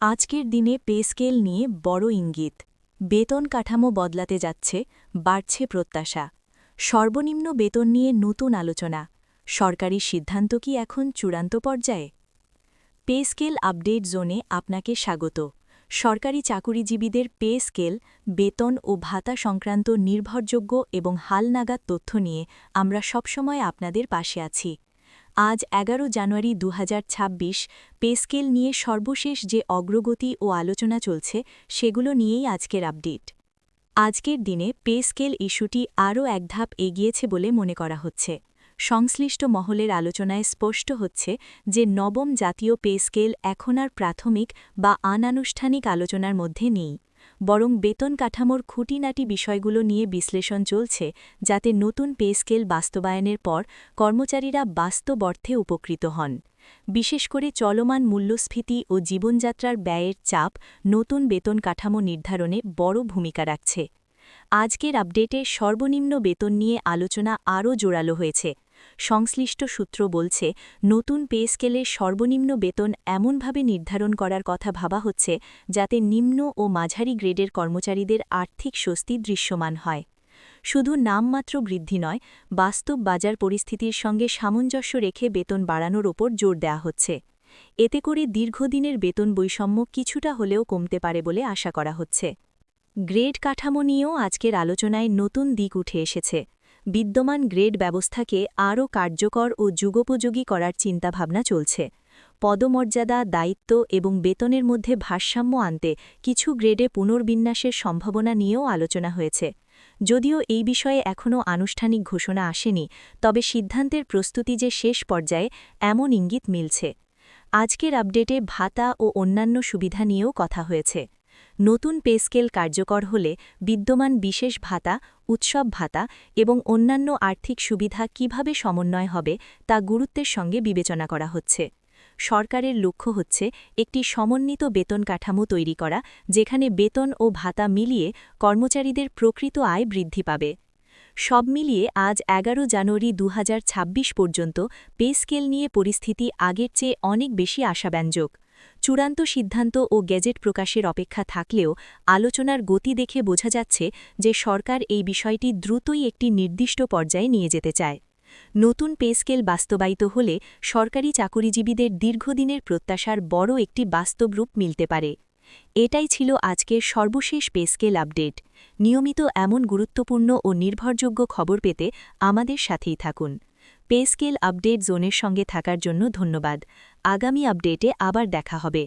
আজকের দিনে pay scale নিয়ে বড় ইঙ্গিত। বেতন কাঠামো বদলাতে যাচ্ছে, বাড়ছে প্রত্যাশা। সর্বনিম্ন বেতন নিয়ে নতুন আলোচনা। সরকারি সিদ্ধান্ত কি এখন চূড়ান্ত পর্যায়ে? পে স্কেল আপডেট জোনে আপনাকে স্বাগত। সরকারি চাকুরিজীবীদের পে স্কেল, বেতন ও ভাতা সংক্রান্ত নির্ভরযোগ্য এবং হালনাগাদ তথ্য নিয়ে আমরা সবসময় আপনাদের পাশে আছি। আজ ১১ জানুয়ারি ২০২৬ পে স্কেল নিয়ে সর্বশেষ যে অগ্রগতি ও আলোচনা চলছে সেগুলো নিয়েই আজকের আপডেট। আজকের দিনে পে স্কেল ইস্যুটি আরও এক ধাপ এগিয়েছে বলে মনে করা হচ্ছে। সংশ্লিষ্ট মহলের আলোচনায় স্পষ্ট হচ্ছে যে নবম জাতীয় পে স্কেল এখন আর প্রাথমিক বা অনানুষ্ঠানিক আলোচনার মধ্যে নেই, বরং বেতন কাঠামোর খুঁটিনাটি বিষয়গুলো নিয়ে বিশ্লেষণ চলছে যাতে নতুন পে স্কেল বাস্তবায়নের পর কর্মচারীরা বাস্তব অর্থে উপকৃত হন। বিশেষ করে চলমান মূল্যস্ফীতি ও জীবনযাত্রার ব্যয়ের চাপ নতুন বেতন কাঠামো নির্ধারণে বড় ভূমিকা রাখছে। আজকের আপডেটে সর্বনিম্ন বেতন নিয়ে আলোচনা আরও জোরালো হয়েছে। সংশ্লিষ্ট সূত্র বলছে, নতুন পে স্কেলে সর্বনিম্ন বেতন এমনভাবে নির্ধারণ করার কথা ভাবা হচ্ছে যাতে নিম্ন ও মাঝারি গ্রেডের কর্মচারীদের আর্থিক স্বস্তি দৃশ্যমান হয়। শুধু নামমাত্র বৃদ্ধি নয়, বাস্তব বাজার পরিস্থিতির সঙ্গে সামঞ্জস্য রেখে বেতন বাড়ানোর ওপর জোর দেওয়া হচ্ছে। এতে করে দীর্ঘদিনের বেতন বৈষম্য কিছুটা হলেও কমতে পারে বলে আশা করা হচ্ছে। গ্রেড কাঠামো নিয়েও আজকের আলোচনায় নতুন দিক উঠে এসেছে। বিদ্যমান গ্রেড ব্যবস্থাকে আরও কার্যকর ও যুগোপযোগী করার চিন্তাভাবনা চলছে। পদমর্যাদা, দায়িত্ব এবং বেতনের মধ্যে ভারসাম্য আনতে কিছু গ্রেডে পুনর্বিন্যাসের সম্ভাবনা নিয়েও আলোচনা হয়েছে। যদিও এই বিষয়ে এখনও আনুষ্ঠানিক ঘোষণা আসেনি, তবে সিদ্ধান্তের প্রস্তুতি যে শেষ পর্যায়ে এমন ইঙ্গিত মিলছে। আজকের আপডেটে ভাতা ও অন্যান্য সুবিধা নিয়েও কথা হয়েছে। নতুন পে স্কেল কার্যকর হলে বিদ্যমান বিশেষ ভাতা, উৎসব ভাতা এবং অন্যান্য আর্থিক সুবিধা কিভাবে সমন্বয় হবে তা গুরুত্বের সঙ্গে বিবেচনা করা হচ্ছে। সরকারের লক্ষ্য হচ্ছে একটি সমন্বিত বেতন কাঠামো তৈরি করা, যেখানে বেতন ও ভাতা মিলিয়ে কর্মচারীদের প্রকৃত আয় বৃদ্ধি পাবে। সব মিলিয়ে আজ ১১ জানুয়ারি ২০২৬ পর্যন্ত পে স্কেল নিয়ে পরিস্থিতি আগের চেয়ে অনেক বেশি আশাব্যঞ্জক। চূড়ান্ত সিদ্ধান্ত ও গেজেট প্রকাশের অপেক্ষা থাকলেও আলোচনার গতি দেখে বোঝা যাচ্ছে যে সরকার এই বিষয়টি দ্রুতই একটি নির্দিষ্ট পর্যায়ে নিয়ে যেতে চায়। নতুন পে স্কেল বাস্তবায়িত হলে সরকারি চাকুরিজীবীদের দীর্ঘদিনের প্রত্যাশার বড় একটি বাস্তব রূপ মিলতে পারে। এটাই ছিল আজকের সর্বশেষ পে স্কেল আপডেট। নিয়মিত এমন গুরুত্বপূর্ণ ও নির্ভরযোগ্য খবর পেতে আমাদের সাথেই থাকুন। পে স্কেল আপডেট জোনের সঙ্গে থাকার জন্য ধন্যবাদ। আগামী আপডেটে আবার দেখা হবে।